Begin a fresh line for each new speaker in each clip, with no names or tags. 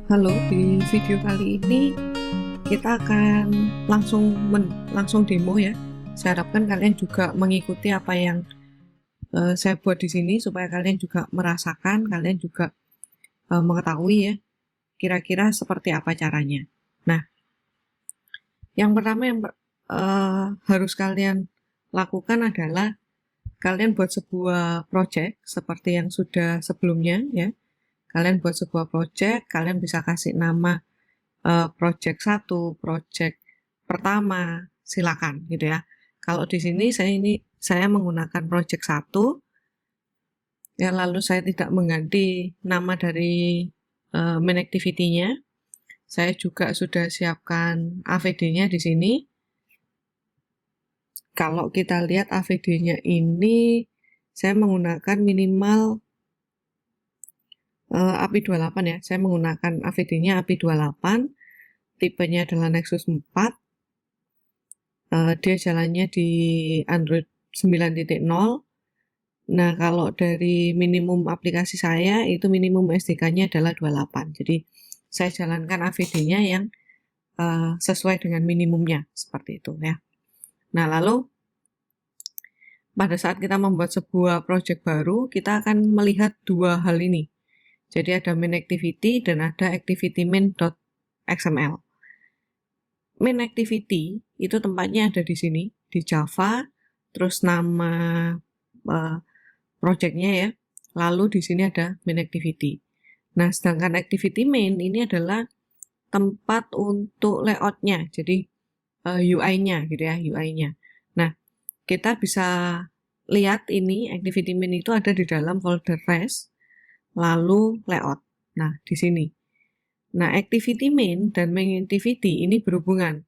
Halo, di video kali ini kita akan langsung demo ya. Saya harapkan kalian juga mengikuti apa yang saya buat di sini supaya kalian juga merasakan, kalian juga mengetahui ya kira-kira seperti apa caranya. Nah, yang pertama yang harus kalian lakukan adalah kalian buat sebuah project seperti yang sudah sebelumnya ya. Kalian buat sebuah project, kalian bisa kasih nama project 1, project pertama, silakan gitu ya. Kalau di sini saya menggunakan project 1, ya lalu saya tidak mengganti nama dari main activity-nya. Saya juga sudah siapkan AVD-nya di sini. Kalau kita lihat AVD-nya ini, saya menggunakan minimal API 28 ya. Saya menggunakan AVD-nya API 28, tipenya adalah Nexus 4. Dia jalannya di Android 9.0. Nah, kalau dari minimum aplikasi saya, itu minimum SDK-nya adalah 28. Jadi, saya jalankan AVD-nya yang sesuai dengan minimumnya, seperti itu ya. Nah, lalu pada saat kita membuat sebuah project baru, kita akan melihat dua hal ini. Jadi ada main activity dan ada activity main.xml. Main activity itu tempatnya ada di sini, di Java, terus nama project-nya ya. Lalu di sini ada main activity. Nah, sedangkan activity main ini adalah tempat untuk layout-nya, jadi UI-nya gitu ya, UI-nya. Nah, kita bisa lihat ini activity main itu ada di dalam folder res, lalu layout. Nah, di sini. Nah, activity main dan main activity ini berhubungan.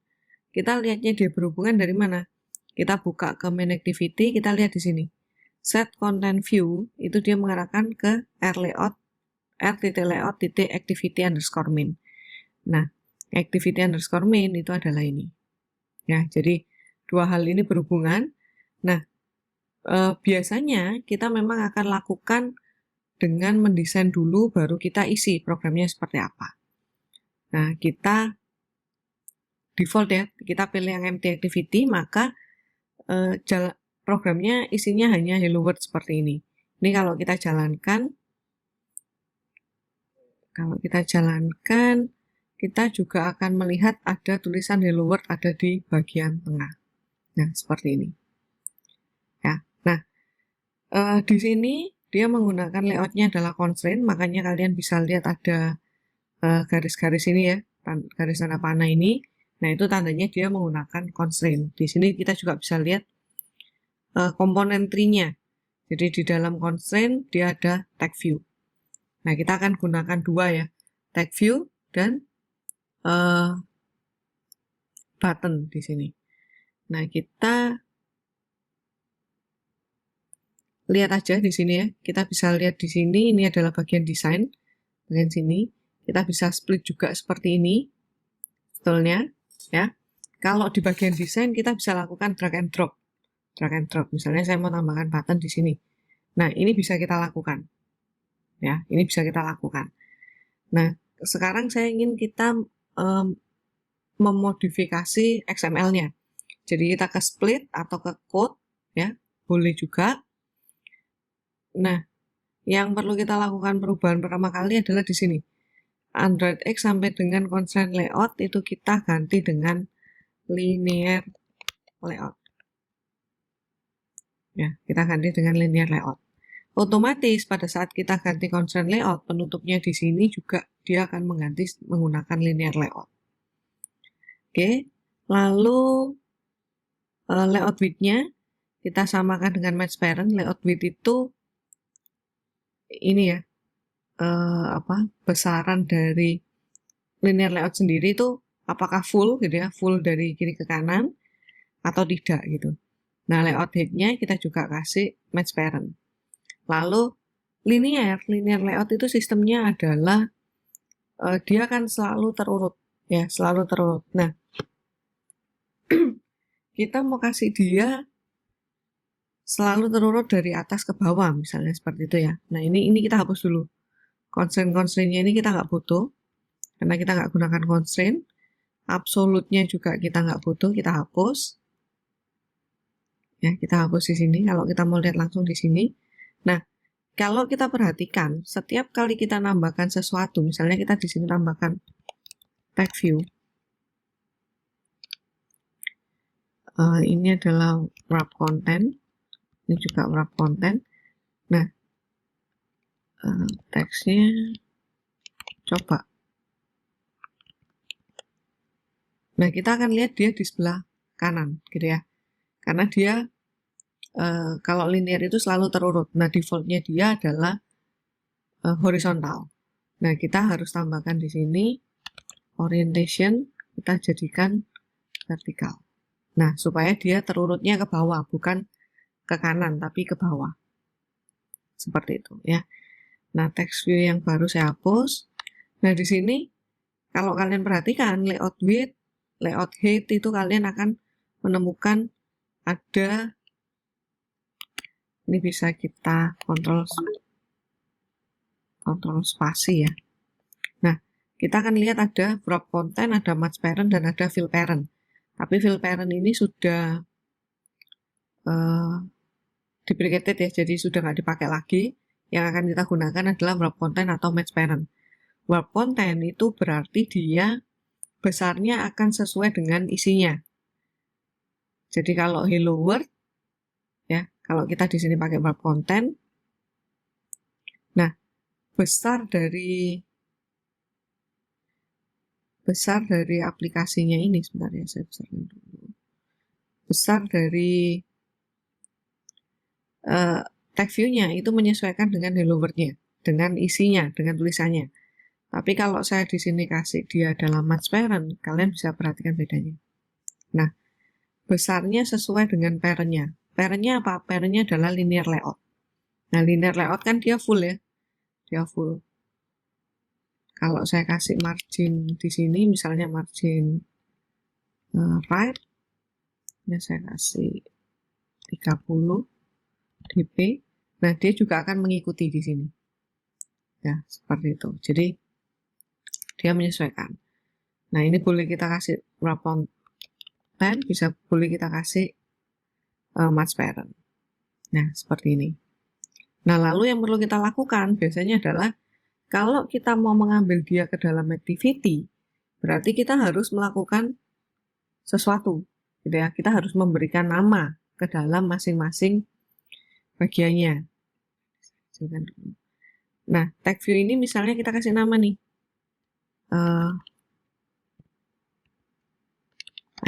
Kita lihatnya dia berhubungan dari mana? Kita buka ke main activity, kita lihat di sini. Set content view itu dia mengarahkan ke r.layout.activity_main. Nah, activity_main itu adalah ini. Ya, jadi dua hal ini berhubungan. Nah, biasanya kita memang akan lakukan dengan mendesain dulu baru kita isi programnya seperti apa. Nah, kita default ya, kita pilih yang empty activity, maka programnya isinya hanya hello world seperti ini. Ini kalau kita jalankan, kita juga akan melihat ada tulisan hello world ada di bagian tengah. Nah, seperti ini. Ya. Nah, di sini dia menggunakan layoutnya adalah constraint, makanya kalian bisa lihat ada garis-garis ini ya, garis tanda panah ini. Nah, itu tandanya dia menggunakan constraint. Di sini kita juga bisa lihat komponen tree-nya. Jadi di dalam constraint dia ada tag view. Nah, kita akan gunakan dua ya, tag view dan button di sini. Nah, kita lihat aja di sini ya. Kita bisa lihat di sini, ini adalah bagian desain. Bagian sini, kita bisa split juga seperti ini. Sebetulnya, ya. Kalau di bagian desain, kita bisa lakukan drag and drop. Drag and drop. Misalnya saya mau tambahkan button di sini. Nah, ini bisa kita lakukan. Ya, ini bisa kita lakukan. Nah, sekarang saya ingin kita memodifikasi XML-nya. Jadi kita ke split atau ke code, ya, boleh juga. Nah, yang perlu kita lakukan perubahan pertama kali adalah di sini. Android X sampai dengan constraint layout itu kita ganti dengan linear layout. Ya, kita ganti dengan linear layout. Otomatis pada saat kita ganti constraint layout, penutupnya di sini juga dia akan menggunakan linear layout. Oke, lalu layout width-nya kita samakan dengan match parent. Layout width itu ini ya, besaran dari linear layout sendiri itu apakah full gitu ya, full dari kiri ke kanan atau tidak gitu. Nah, layout head-nya kita juga kasih match parent. Lalu linear layout itu sistemnya adalah dia akan selalu terurut ya, selalu terurut. Nah, kita mau kasih dia selalu terurut dari atas ke bawah misalnya seperti itu ya. Nah, ini kita hapus dulu. Constraint-constraintnya ini kita nggak butuh. karena kita nggak gunakan constraint. Absolutnya juga kita nggak butuh, kita hapus. Ya, kita hapus di sini. Kalau kita mau lihat langsung di sini. Nah, kalau kita perhatikan, setiap kali kita nambahkan sesuatu, misalnya kita di sini tambahkan tag view. Ini adalah wrap content. Ini juga wrap content. Nah, teksnya coba. Nah, kita akan lihat dia di sebelah kanan, gitu ya. Karena dia, kalau linear itu selalu terurut. Nah, defaultnya dia adalah horizontal. Nah, kita harus tambahkan di sini orientation, kita jadikan vertikal. Nah, supaya dia terurutnya ke bawah, bukan ke kanan, tapi ke bawah. Seperti itu, ya. Nah, text view yang baru saya hapus. Nah, di sini, kalau kalian perhatikan, layout width, layout height itu kalian akan menemukan ada, ini bisa kita kontrol spasi ya. Nah, kita akan lihat ada wrap content, ada match parent, dan ada fill parent. Tapi fill parent ini sudah deprecated ya, jadi sudah nggak dipakai lagi. Yang akan kita gunakan adalah wrap content atau match parent. Wrap content itu berarti dia besarnya akan sesuai dengan isinya. Jadi kalau hello world, ya, kalau kita di sini pakai wrap content, nah besar dari aplikasinya ini, sebentar ya, saya besarkan dulu. Besar dari tag view-nya itu menyesuaikan dengan hello world-nya, dengan isinya, dengan tulisannya. Tapi kalau saya di sini kasih dia dalam match parent, kalian bisa perhatikan bedanya. Nah, besarnya sesuai dengan parent-nya. Parent-nya apa? Parent-nya adalah linear layout. Nah, linear layout kan dia full ya. Dia full. Kalau saya kasih margin di sini, misalnya margin right, ya saya kasih 30 dp. Nah, dia juga akan mengikuti di sini. Ya, seperti itu. Jadi, dia menyesuaikan. Nah, ini boleh kita kasih wrap content, bisa boleh kita kasih match parent. Nah, seperti ini. Nah, lalu yang perlu kita lakukan biasanya adalah kalau kita mau mengambil dia ke dalam activity, berarti kita harus melakukan sesuatu, gitu ya. Kita harus memberikan nama ke dalam masing-masing bagiannya. Nah, tag view ini misalnya kita kasih nama nih,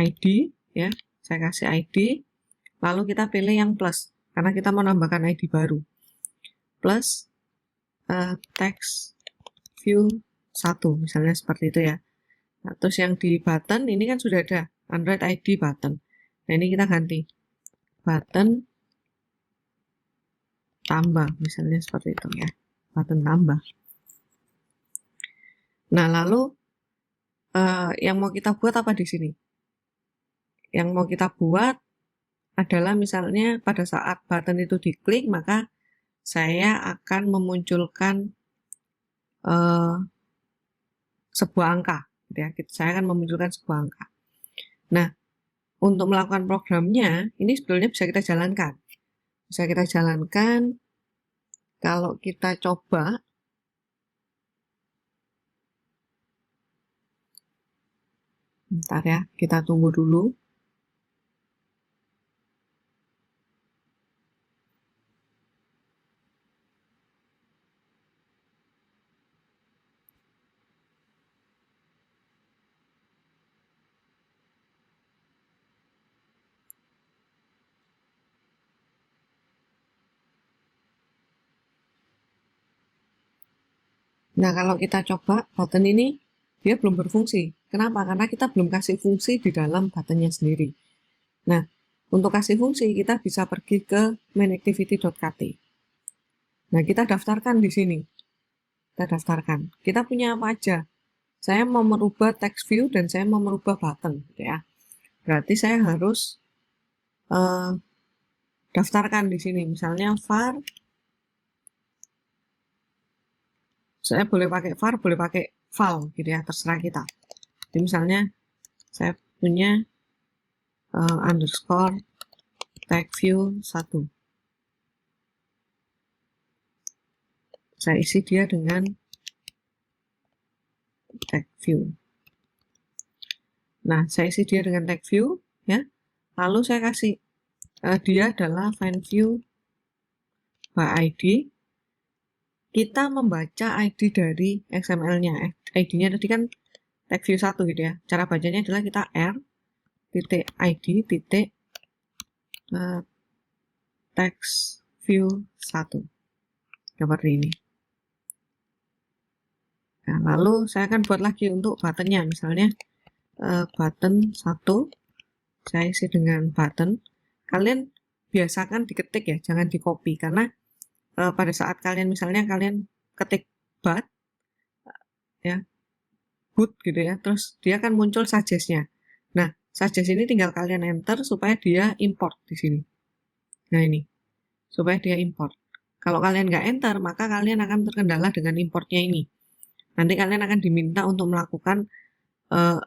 ID, ya. Saya kasih ID, lalu kita pilih yang plus, karena kita mau nambahkan ID baru. Plus text view 1, misalnya seperti itu ya. Nah, terus yang di button ini kan sudah ada Android ID button. Nah, ini kita ganti button tambah, misalnya seperti itu ya, button tambah. Nah, lalu yang mau kita buat apa di sini? Yang mau kita buat adalah misalnya pada saat button itu diklik, maka saya akan memunculkan sebuah angka, gitu ya. Saya akan memunculkan sebuah angka. Nah, untuk melakukan programnya, ini sebetulnya bisa kita jalankan. Bisa kita jalankan kalau kita coba. Bentar ya, kita tunggu dulu. Nah, kalau kita coba button ini, dia belum berfungsi. Kenapa? Karena kita belum kasih fungsi di dalam buttonnya sendiri. Nah, untuk kasih fungsi, kita bisa pergi ke mainActivity.kt. Nah, kita daftarkan di sini. Kita daftarkan. Kita punya apa aja? Saya mau merubah text view dan saya mau merubah button, gitu ya. Berarti saya harus daftarkan di sini. Misalnya var, saya boleh pakai var, boleh pakai file gitu ya, terserah kita. Jadi misalnya saya punya underscore tag view 1. Saya isi dia dengan tag view. Nah, saya isi dia dengan tag view ya. Lalu saya kasih dia adalah find view by ID. Kita membaca ID dari XML-nya. ID-nya tadi kan tag view 1 gitu ya. Cara bacanya adalah kita r.id titik text view 1 seperti ini. Nah, lalu saya akan buat lagi untuk buttonnya, misalnya button 1 saya isi dengan button. Kalian biasakan diketik ya, jangan di copy, karena pada saat kalian misalnya kalian ketik but ya, boot gitu ya, terus dia akan muncul suggest-nya. Nah, suggest ini tinggal kalian enter supaya dia import di sini. Nah, ini supaya dia import. Kalau kalian nggak enter, maka kalian akan terkendala dengan importnya ini. Nanti kalian akan diminta untuk melakukan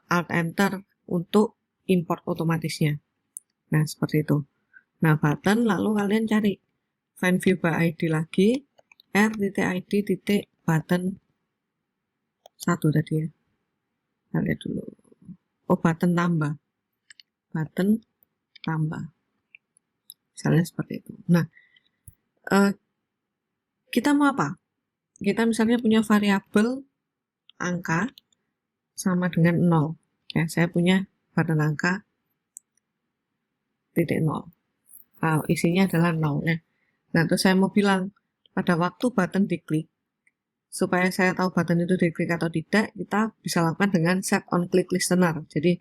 alt enter untuk import otomatisnya. Nah, seperti itu. Nah, button lalu kalian cari find view by ID lagi, r.id.button 1 tadi ya. Kita lihat dulu. Oh, button tambah. Button tambah. Misalnya seperti itu. Nah, kita mau apa? Kita misalnya punya variabel angka sama dengan 0. Ya, saya punya button angka titik 0. Isinya adalah 0 ya. Nah, terus saya mau bilang pada waktu button diklik, supaya saya tahu button itu diklik atau tidak, kita bisa lakukan dengan set on click listener. Jadi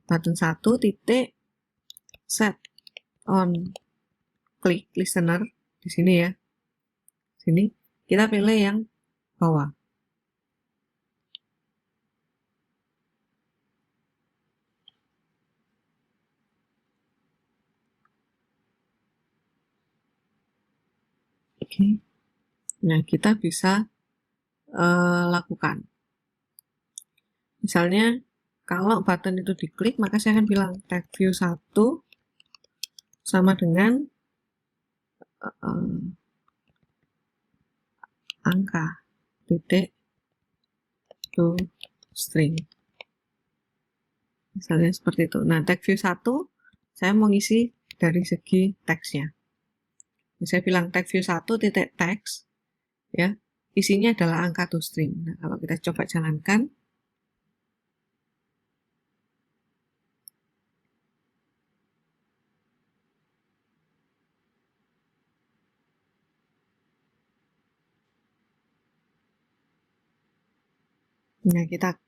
button 1 titik set on click listener di sini ya. Sini kita pilih yang bawah. Oke. Nah, kita bisa lakukan. Misalnya kalau button itu diklik, maka saya akan bilang tag view 1 sama dengan angka titik to string. Misalnya seperti itu. Nah, tag view 1 saya mau ngisi dari segi teksnya. Saya bilang tag view 1 titik text ya, isinya adalah angka to string. Nah, kalau kita coba jalankan, nah kita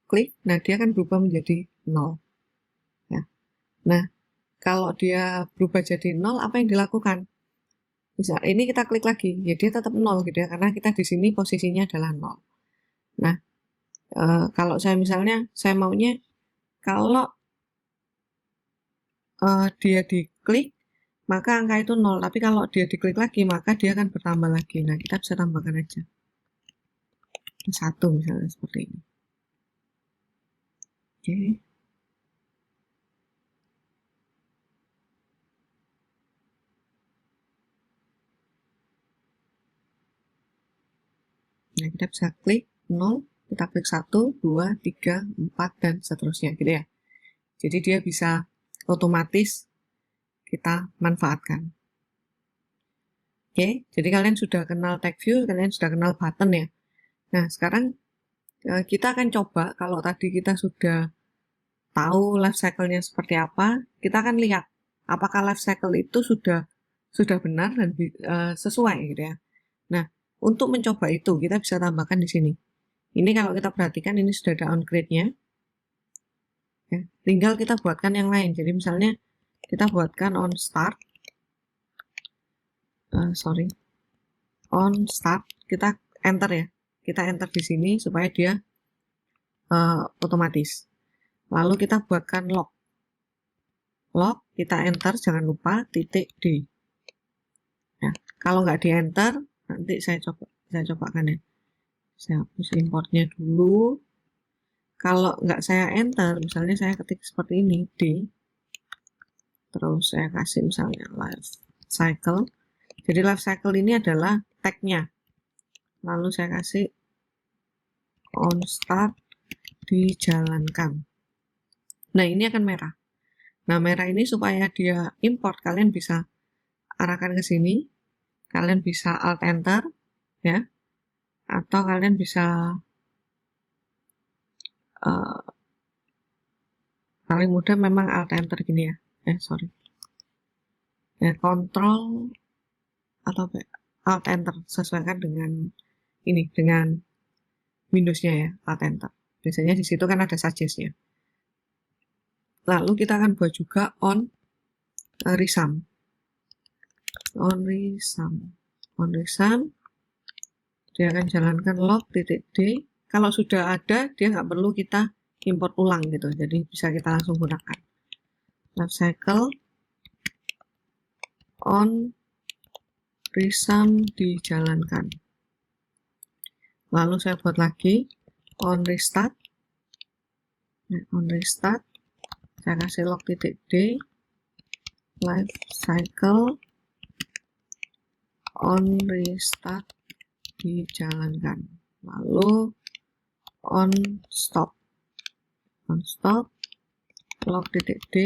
klik, nah dia akan berubah menjadi 0 ya. Nah, kalau dia berubah jadi 0, apa yang dilakukan? Misal ini kita klik lagi, ya dia tetap 0 gitu ya, karena kita di sini posisinya adalah 0. Nah, kalau saya misalnya saya maunya kalau dia diklik maka angka itu 0, tapi kalau dia diklik lagi maka dia akan bertambah lagi. Nah, kita bisa tambahkan aja 1 misalnya seperti ini. Oke. Nah, kita bisa klik 0, kita klik 1, 2, 3, 4, dan seterusnya gitu ya. Jadi dia bisa otomatis kita manfaatkan. Oke, jadi kalian sudah kenal tag view, kalian sudah kenal button ya. Nah, sekarang kita akan coba, kalau tadi kita sudah tahu life cycle-nya seperti apa, kita akan lihat apakah life cycle itu sudah benar dan sesuai gitu ya. Nah, untuk mencoba itu kita bisa tambahkan di sini. Ini kalau kita perhatikan ini sudah ada on create-nya. Ya, tinggal kita buatkan yang lain. Jadi misalnya kita buatkan on start. On start, kita enter ya. Kita enter di sini supaya dia otomatis. Lalu kita buatkan log. Log, kita enter, jangan lupa titik D. Nah, kalau nggak di enter, nanti saya cobakan ya. Saya hapus importnya dulu. Kalau nggak saya enter, misalnya saya ketik seperti ini, D, terus saya kasih misalnya life cycle. Jadi life cycle ini adalah tag-nya. Lalu saya kasih on start dijalankan. Nah, ini akan merah. Nah, merah ini supaya dia import, kalian bisa arahkan ke sini. Kalian bisa alt enter, ya. Atau kalian bisa paling mudah memang alt enter gini ya. Sorry. Ya, kontrol atau alt enter, sesuaikan dengan ini, dengan Windows-nya ya, alt enter. Biasanya di situ kan ada suggest-nya. Lalu kita akan buat juga on resum. On resum, dia akan jalankan log.d. Kalau sudah ada, dia nggak perlu kita import ulang gitu, jadi bisa kita langsung gunakan. Life cycle on resum dijalankan. Lalu saya buat lagi on restart. On restart, saya kasih log.d, life cycle on restart dijalankan. Lalu on stop, log.d,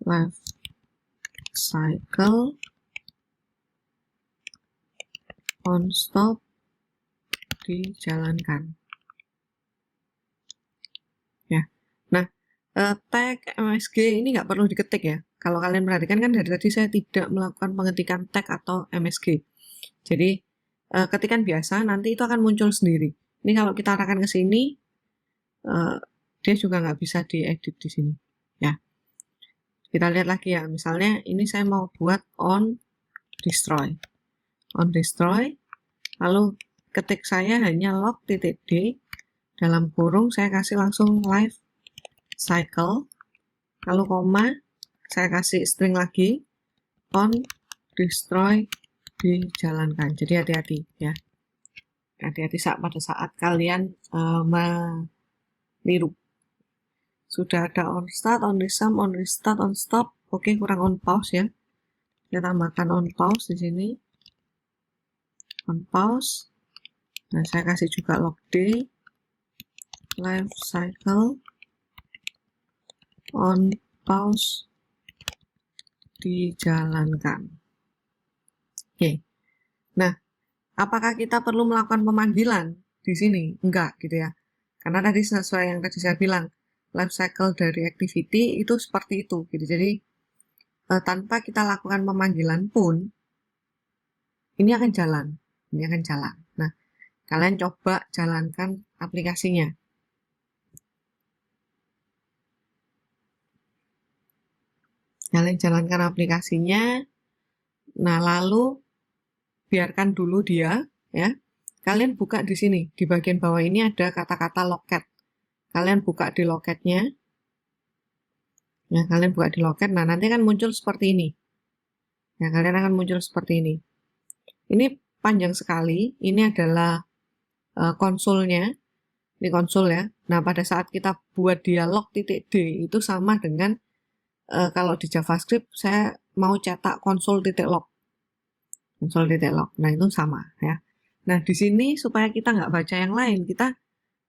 life cycle on stop dijalankan. Ya, nah tag MSG ini nggak perlu diketik ya. Kalau kalian perhatikan kan dari tadi saya tidak melakukan pengetikan tag atau MSG. Jadi ketikan biasa nanti itu akan muncul sendiri. Ini kalau kita arahkan ke sini, dia juga nggak bisa diedit di sini. Ya, kita lihat lagi ya. Misalnya ini saya mau buat on destroy, lalu ketik saya hanya log.d, dalam kurung saya kasih langsung life cycle, lalu koma, saya kasih string lagi, on destroy dijalankan. Jadi hati-hati ya. Hati-hati pada saat kalian meniru. Sudah ada on start, on resum, on restart, on stop. Oke, kurang on pause ya. Kita tambahkan on pause di sini. On pause. Nah, saya kasih juga log D, life cycle on pause dijalankan. Oke. Nah, apakah kita perlu melakukan pemanggilan di sini? Enggak, gitu ya. Karena tadi sesuai yang tadi saya bilang, life cycle dari activity itu seperti itu, gitu. Jadi, tanpa kita lakukan pemanggilan pun, ini akan jalan. Nah, kalian coba jalankan aplikasinya. Kalian jalankan aplikasinya. Nah, lalu biarkan dulu dia, ya. Kalian buka di sini, di bagian bawah ini ada kata-kata loket. Kalian buka di loketnya. Ya, kalian buka di loket. Nah, nanti akan muncul seperti ini. Ya, kalian akan muncul seperti ini. Ini panjang sekali. Ini adalah konsolnya. Ini konsul ya. Nah, pada saat kita buat dialog.d itu sama dengan kalau di JavaScript saya mau cetak konsol.log. Konsol.log. Nah, itu sama ya. Nah, di sini supaya kita nggak baca yang lain, kita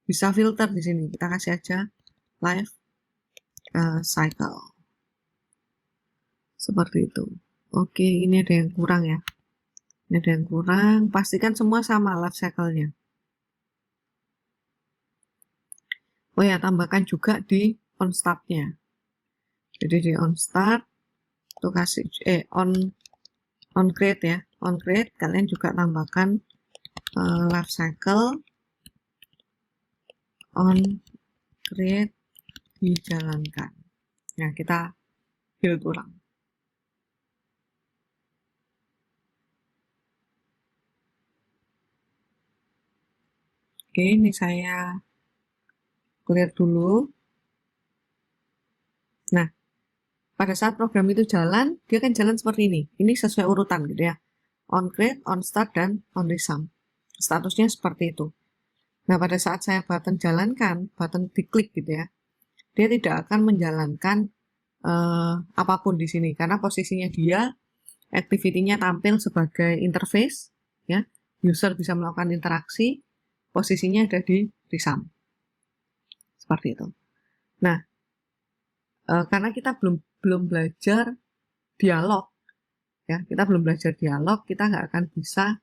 bisa filter di sini. Kita kasih aja life cycle. Seperti itu. Oke, ini ada yang kurang ya. Ini ada yang kurang. Pastikan semua sama life cycle-nya. Oh ya, tambahkan juga di on start-nya. Jadi di on start, tuh kasih on create ya. On create, kalian juga tambahkan life cycle on create dijalankan. Nah, kita build ulang. Oke, ini saya clear dulu. Nah, pada saat program itu jalan, dia akan jalan seperti ini. Ini sesuai urutan gitu ya. on create, on start, dan on resum. Statusnya seperti itu. Nah, pada saat saya button jalankan, button diklik gitu ya, dia tidak akan menjalankan apapun di sini karena posisinya dia activity-nya tampil sebagai interface ya, user bisa melakukan interaksi, posisinya ada di resum. Seperti itu. Nah, karena kita belum belajar dialog ya, kita belum belajar dialog, kita nggak akan bisa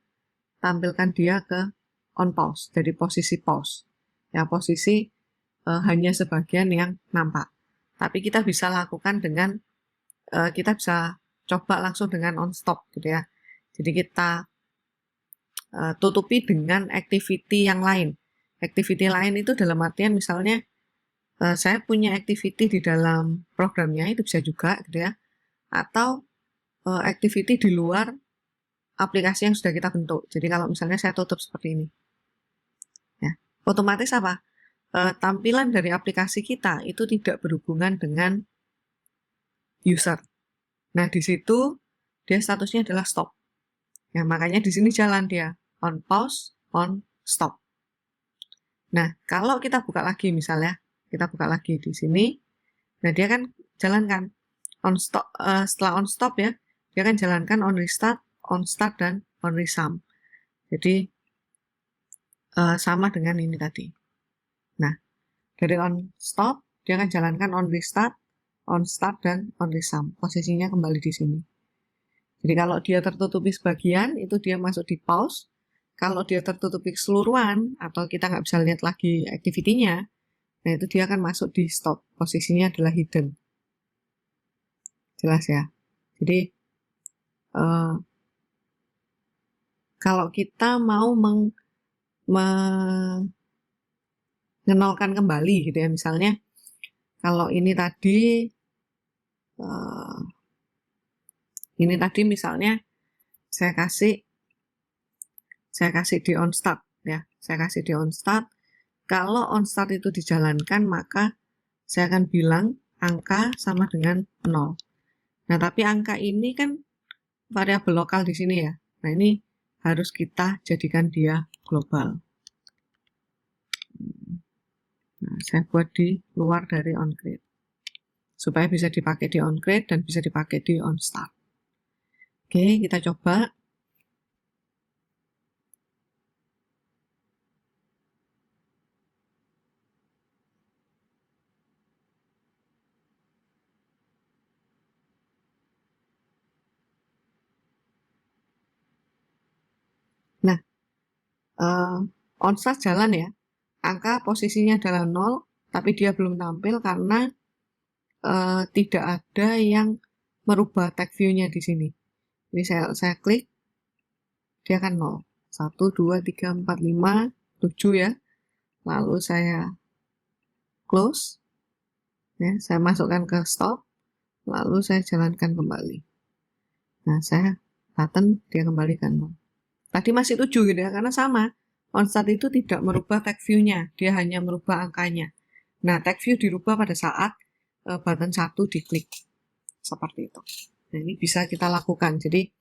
tampilkan dia ke on pause, jadi posisi pause ya, posisi hanya sebagian yang nampak. Tapi kita bisa lakukan dengan kita bisa coba langsung dengan on stop gitu ya. Jadi kita tutupi dengan activity yang lain. Activity lain itu dalam artian misalnya saya punya activity di dalam programnya, itu bisa juga gitu ya. Atau activity di luar aplikasi yang sudah kita bentuk. Jadi kalau misalnya saya tutup seperti ini, ya, otomatis apa? Tampilan dari aplikasi kita itu tidak berhubungan dengan user. Nah, di situ dia statusnya adalah stop. Ya, makanya di sini jalan dia on pause, on stop. Nah, kalau kita buka lagi misalnya, kita buka lagi di sini, nah dia kan jalankan on stop. Setelah on stop ya, dia akan jalankan on restart, on start, dan on resum. Jadi sama dengan ini tadi. Nah, dari on stop, dia akan jalankan on restart, on start, dan on resum. Posisinya kembali di sini. Jadi kalau dia tertutupi sebagian, itu dia masuk di pause. Kalau dia tertutupi keseluruhan, atau kita nggak bisa lihat lagi activity-nya, nah itu dia akan masuk di stop. Posisinya adalah hidden. Jelas ya? Jadi, kalau kita mau mengenalkan kembali gitu ya, misalnya kalau ini tadi misalnya saya kasih di on start ya, saya kasih di on start. Kalau on start itu dijalankan, maka saya akan bilang angka sama dengan 0. Nah, tapi angka ini kan variabel lokal di sini ya. Nah, ini harus kita jadikan dia global. Nah, saya buat di luar dari on create supaya bisa dipakai di on create dan bisa dipakai di on start. Oke, kita coba. Nah, on start jalan ya. Angka posisinya adalah 0, tapi dia belum tampil karena tidak ada yang merubah tag view-nya di sini. Jadi saya klik, dia akan 0. 1, 2, 3, 4, 5, 7 ya. Lalu saya close. Ya, saya masukkan ke stop. Lalu saya jalankan kembali. Nah, saya button, dia kembalikan 0. Tadi masih 7 gitu ya, karena sama. On start itu tidak merubah tag view-nya, dia hanya merubah angkanya. Nah, tag view dirubah pada saat button 1 diklik. Seperti itu. Nah, ini bisa kita lakukan. Jadi,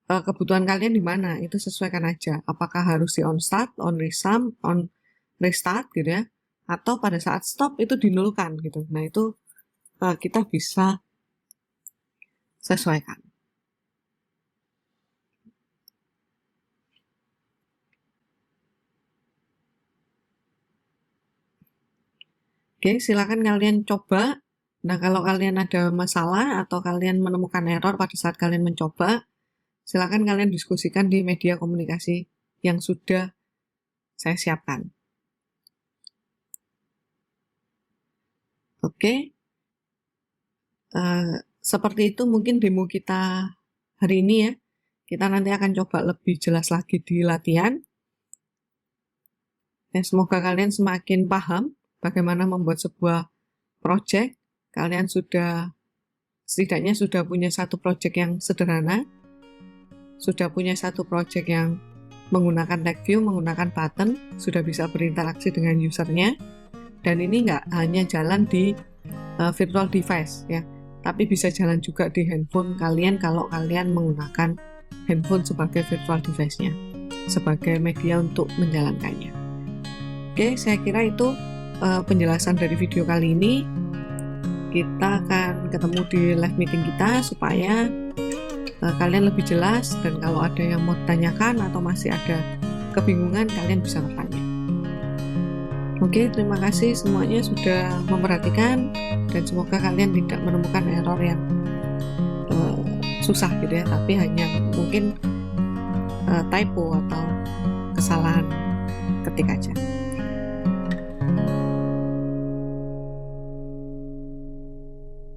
kebutuhan kalian di mana? Itu sesuaikan aja. Apakah harus di on start, on resum, on restart gitu ya. Atau pada saat stop itu dinulkan gitu. Nah, itu kita bisa sesuaikan. Oke, silakan kalian coba. Nah, kalau kalian ada masalah atau kalian menemukan error pada saat kalian mencoba, silakan kalian diskusikan di media komunikasi yang sudah saya siapkan. Oke, seperti itu mungkin demo kita hari ini ya. Kita nanti akan coba lebih jelas lagi di latihan. Ya, semoga kalian semakin paham bagaimana membuat sebuah project. Kalian setidaknya sudah punya satu project yang sederhana, sudah punya satu project yang menggunakan tag view, menggunakan button, sudah bisa berinteraksi dengan usernya, dan ini nggak hanya jalan di virtual device ya, tapi bisa jalan juga di handphone kalian kalau kalian menggunakan handphone sebagai virtual device-nya, sebagai media untuk menjalankannya. Oke, saya kira itu penjelasan dari video kali ini. Kita akan ketemu di live meeting kita supaya kalian lebih jelas, dan kalau ada yang mau ditanyakan atau masih ada kebingungan, kalian bisa bertanya. Oke, terima kasih semuanya sudah memperhatikan, dan semoga kalian tidak menemukan error yang susah gitu ya, tapi hanya mungkin typo atau kesalahan ketik aja.